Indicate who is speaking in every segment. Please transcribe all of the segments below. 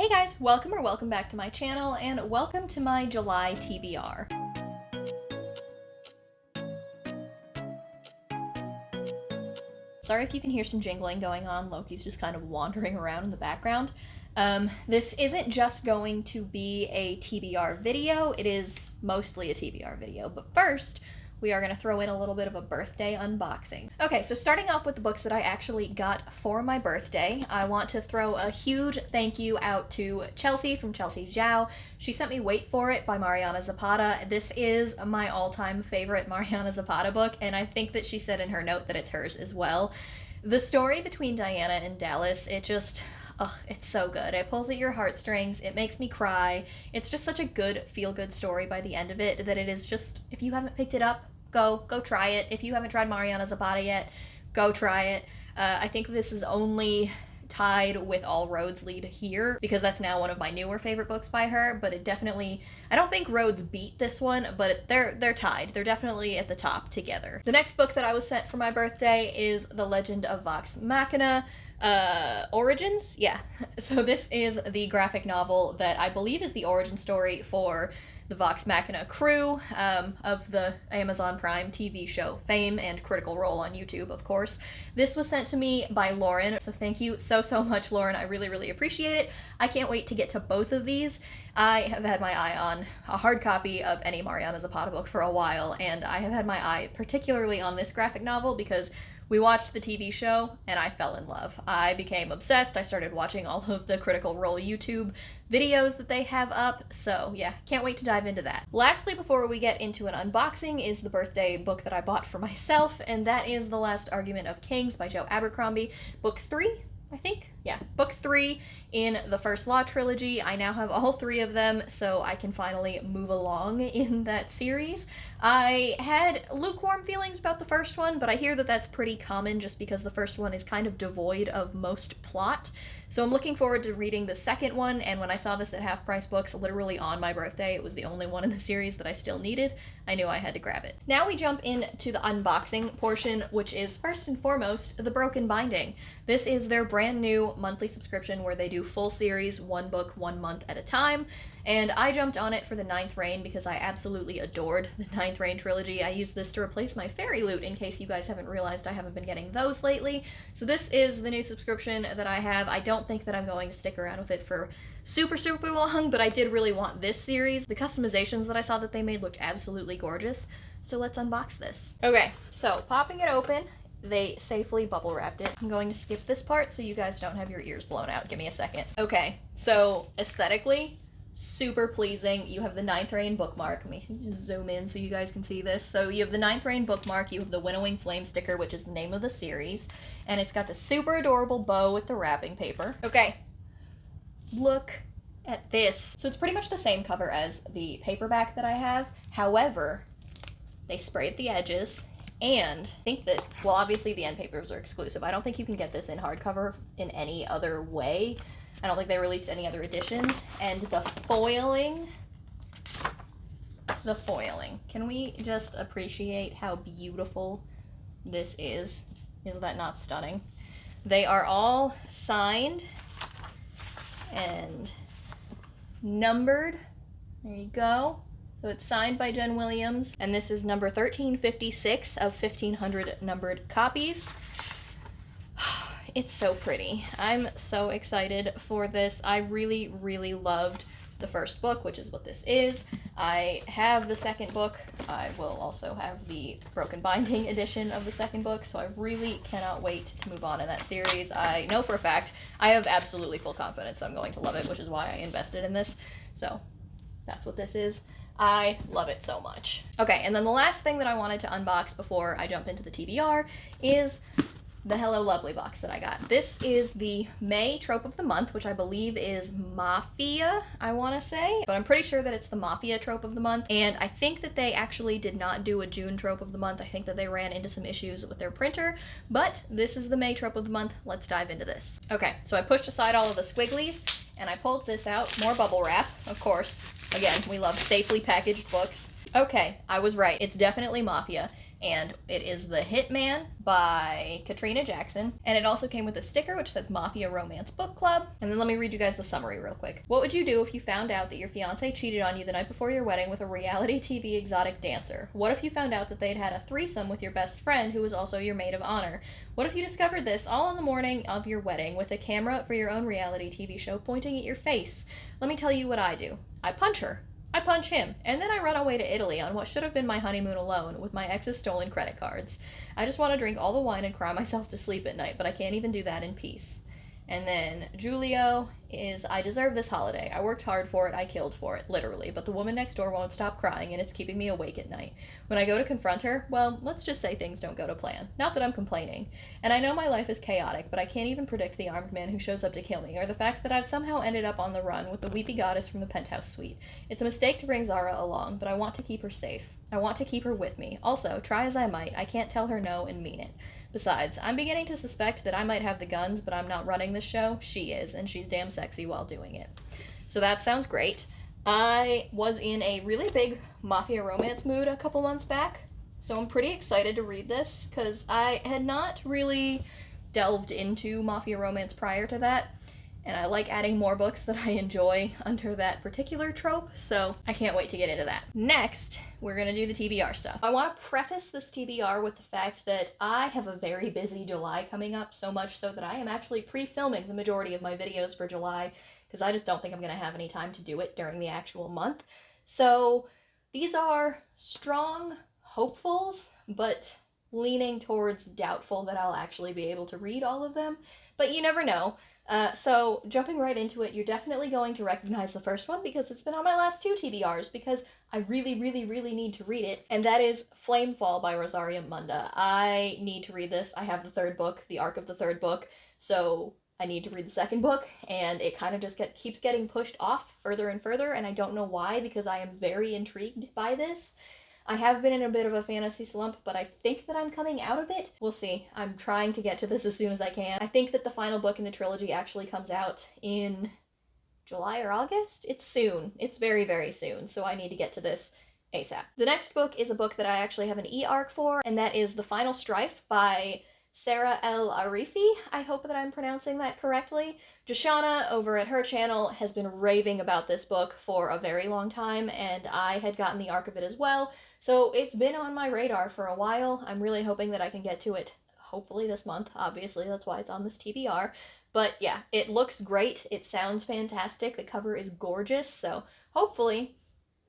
Speaker 1: Hey guys, welcome back to my channel, and welcome to my July TBR. Sorry if you can hear some jingling going on. Loki's just kind of wandering around in the background. This isn't just going to be a TBR video, it is mostly a TBR video, but first, we are going to throw in a little bit of a birthday unboxing. Okay, so starting off with the books that I actually got for my birthday, I want to throw a huge thank you out to Chelsea from Chelsea Zhao. She sent me Wait For It by Mariana Zapata. This is my all-time favorite Mariana Zapata book, and I think that she said in her note that it's hers as well. The story between Diana and Dallas, it's so good. It pulls at your heartstrings. It makes me cry. It's just such a good, feel-good story by the end of it that it is just, if you haven't picked it up, go try it. If you haven't tried Mariana Zapata yet, go try it. I think this is only tied with All Roads Lead Here because that's now one of my newer favorite books by her, but it definitely, I don't think Roads beat this one, but they're tied. They're definitely at the top together. The next book that I was sent for my birthday is The Legend of Vox Machina. Origins? Yeah. So this is the graphic novel that I believe is the origin story for the Vox Machina crew of the Amazon Prime TV show fame and Critical Role on YouTube, of course. This was sent to me by Lauren, so thank you so much, Lauren. I really appreciate it. I can't wait to get to both of these. I have had my eye on a hard copy of any Mariana Zapata book for a while, and I have had my eye particularly on this graphic novel because we watched the TV show, and I fell in love. I became obsessed. I started watching all of the Critical Role YouTube videos that they have up, so yeah, can't wait to dive into that. Lastly, before we get into an unboxing, is the birthday book that I bought for myself, and that is The Last Argument of Kings by Joe Abercrombie, book 3, I think? Yeah, book 3 in the First Law trilogy. I now have all 3 of them, so I can finally move along in that series. I had lukewarm feelings about the first one, but I hear that that's pretty common just because the first one is kind of devoid of most plot. So I'm looking forward to reading the second one, and when I saw this at Half Price Books, literally on my birthday, it was the only one in the series that I still needed. I knew I had to grab it. Now we jump into the unboxing portion, which is first and foremost the Broken Binding. This is their brand new monthly subscription where they do full series, 1 book, 1 month at a time. And I jumped on it for the 9th Reign because I absolutely adored the 9th Reign trilogy. I used this to replace my Fairy Loot in case you guys haven't realized I haven't been getting those lately. So this is the new subscription that I have. I don't think that I'm going to stick around with it for super long, but I did really want this series. The customizations that I saw that they made looked absolutely gorgeous. So let's unbox this. Okay, so popping it open, they safely bubble wrapped it. I'm going to skip this part so you guys don't have your ears blown out. Give me a second. Okay, so aesthetically, super pleasing. You have the 9th Reign bookmark. Let me just zoom in so you guys can see this. So you have the 9th Reign bookmark, you have the Winnowing Flame sticker, which is the name of the series, and it's got the super adorable bow with the wrapping paper. Okay, look at this. So it's pretty much the same cover as the paperback that I have. However, they sprayed the edges, and I think that, well, obviously the end papers are exclusive. I don't think you can get this in hardcover in any other way. I don't think they released any other editions. And the foiling. Can we just appreciate how beautiful this is? Is that not stunning? They are all signed and numbered. There you go. So it's signed by Jen Williams, and this is number 1356 of 1500 numbered copies. It's so pretty. I'm so excited for this. I really loved the first book, which is what this is. I have the second book. I will also have the Broken Binding edition of the second book, so I really cannot wait to move on in that series. I know for a fact, I have absolutely full confidence I'm going to love it, which is why I invested in this. So that's what this is. I love it so much. Okay, and then the last thing that I wanted to unbox before I jump into the TBR is the Hello Lovely box that I got. This is the May trope of the month, which I believe is Mafia, I want to say. But I'm pretty sure that it's the Mafia trope of the month. And I think that they actually did not do a June trope of the month. I think that they ran into some issues with their printer. But this is the May trope of the month. Let's dive into this. Okay, so I pushed aside all of the squigglies, and I pulled this out. More bubble wrap, of course. Again, we love safely packaged books. Okay, I was right. It's definitely Mafia. and it is The Hitman by Katrina Jackson. And it also came with a sticker which says Mafia Romance Book Club. And then let me read you guys the summary real quick. What would you do if you found out that your fiance cheated on you the night before your wedding with a reality TV exotic dancer? What if you found out that they'd had a threesome with your best friend who was also your maid of honor? What if you discovered this all on the morning of your wedding with a camera for your own reality TV show pointing at your face? Let me tell you what I do. I punch her. I punch him, and then I run away to Italy on what should have been my honeymoon alone with my ex's stolen credit cards. I just want to drink all the wine and cry myself to sleep at night, but I can't even do that in peace. And then Julio is, I deserve this holiday. I worked hard for it, I killed for it, literally, but the woman next door won't stop crying and it's keeping me awake at night. When I go to confront her, well, let's just say things don't go to plan. Not that I'm complaining. And I know my life is chaotic, but I can't even predict the armed man who shows up to kill me, or the fact that I've somehow ended up on the run with the weepy goddess from the penthouse suite. It's a mistake to bring Zara along, but I want to keep her safe. I want to keep her with me. Also, try as I might, I can't tell her no and mean it. Besides, I'm beginning to suspect that I might have the guns, but I'm not running this show. She is, and she's damn sexy while doing it. So that sounds great. I was in a really big mafia romance mood a couple months back, so I'm pretty excited to read this, because I had not really delved into mafia romance prior to that, and I like adding more books that I enjoy under that particular trope, so I can't wait to get into that. Next, we're gonna do the TBR stuff. I want to preface this TBR with the fact that I have a very busy July coming up, so much so that I am actually pre-filming the majority of my videos for July, because I just don't think I'm gonna have any time to do it during the actual month. So these are strong hopefuls, but leaning towards doubtful that I'll actually be able to read all of them, but you never know. So jumping right into it, you're definitely going to recognize the first one because it's been on my last two TBRs because I really, really, really need to read it, and that is Flamefall by Rosaria Munda. I need to read this. I have the third book, the arc of the third book, so I need to read the second book, and it kind of just keeps getting pushed off further and further, and I don't know why because I am very intrigued by this. I have been in a bit of a fantasy slump, but I think that I'm coming out of it. We'll see. I'm trying to get to this as soon as I can. I think that the final book in the trilogy actually comes out in July or August? It's soon. It's very, very soon, so I need to get to this ASAP. The next book is a book that I actually have an e-arc for, and that is The Final Strife by Sarah El Arifi. I hope that I'm pronouncing that correctly. Joshana over at her channel has been raving about this book for a very long time, and I had gotten the arc of it as well, so it's been on my radar for a while. I'm really hoping that I can get to it hopefully this month. Obviously, that's why it's on this TBR. But yeah, it looks great. It sounds fantastic. The cover is gorgeous, so hopefully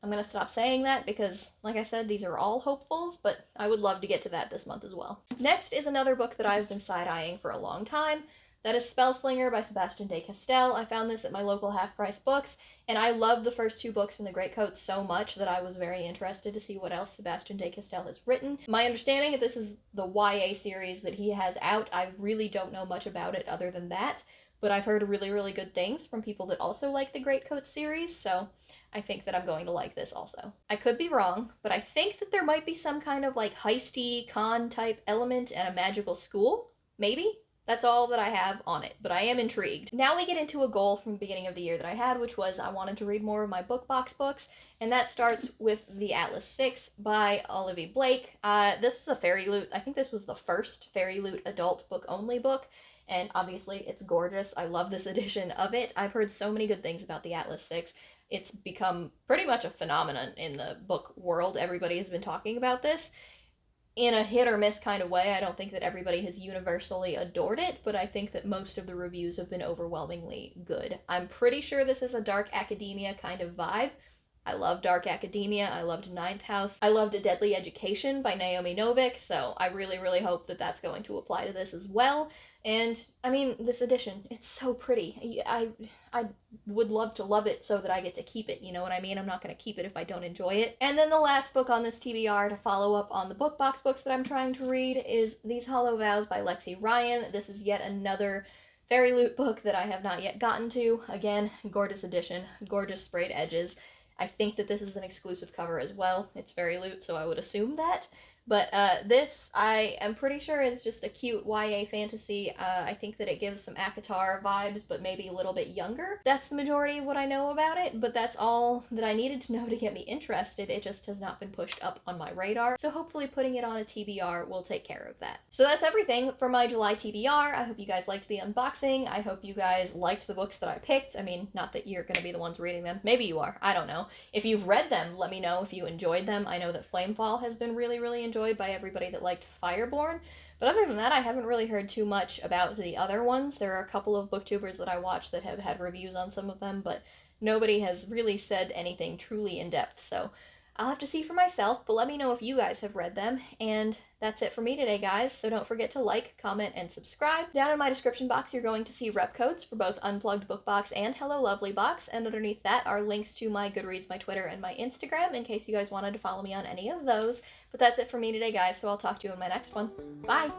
Speaker 1: I'm going to stop saying that because, like I said, these are all hopefuls, but I would love to get to that this month as well. Next is another book that I've been side-eyeing for a long time. That is Spellslinger by Sebastian de Castell. I found this at my local half-price books, and I love the first two books in the Great Coats so much that I was very interested to see what else Sebastian de Castell has written. My understanding is this is the YA series that he has out. I really don't know much about it other than that, but I've heard really, really good things from people that also like the Great Coats series, so I think that I'm going to like this also. I could be wrong, but I think that there might be some kind of like heisty con type element and a magical school, maybe? That's all that I have on it, but I am intrigued. Now we get into a goal from the beginning of the year that I had, which was I wanted to read more of my book box books, and that starts with The Atlas 6 by Olivia Blake. This is a Fairy Loot. I think this was the first Fairy Loot adult book only book, and obviously it's gorgeous. I love this edition of it. I've heard so many good things about The Atlas 6. It's become pretty much a phenomenon in the book world. Everybody has been talking about this in a hit or miss kind of way. I don't think that everybody has universally adored it, but I think that most of the reviews have been overwhelmingly good. I'm pretty sure this is a dark academia kind of vibe. I love dark academia. I loved Ninth House. I loved A Deadly Education by Naomi Novik, so I really, really hope that that's going to apply to this as well. And, I mean, this edition, it's so pretty. I would love to love it so that I get to keep it, you know what I mean? I'm not going to keep it if I don't enjoy it. And then the last book on this TBR to follow up on the book box books that I'm trying to read is These Hollow Vows by Lexi Ryan. This is yet another Fairy Loot book that I have not yet gotten to. Again, gorgeous edition, gorgeous sprayed edges. I think that this is an exclusive cover as well. It's Fairy Loot, so I would assume that. But this, I am pretty sure, is just a cute YA fantasy. I think that it gives some ACOTAR vibes, but maybe a little bit younger. That's the majority of what I know about it, but that's all that I needed to know to get me interested. It just has not been pushed up on my radar, so hopefully putting it on a TBR will take care of that. So that's everything for my July TBR. I hope you guys liked the unboxing. I hope you guys liked the books that I picked. I mean, not that you're gonna be the ones reading them. Maybe you are. I don't know. If you've read them, let me know if you enjoyed them. I know that Flamefall has been really, really enjoyed by everybody that liked Fireborn. But other than that, I haven't really heard too much about the other ones. There are a couple of booktubers that I watch that have had reviews on some of them, but nobody has really said anything truly in depth. So I'll have to see for myself, but let me know if you guys have read them. And that's it for me today, guys. So don't forget to like, comment, and subscribe. Down in my description box, you're going to see rep codes for both Unplugged Book Box and Hello Lovely Box. And underneath that are links to my Goodreads, my Twitter, and my Instagram in case you guys wanted to follow me on any of those. But that's it for me today, guys. So I'll talk to you in my next one. Bye!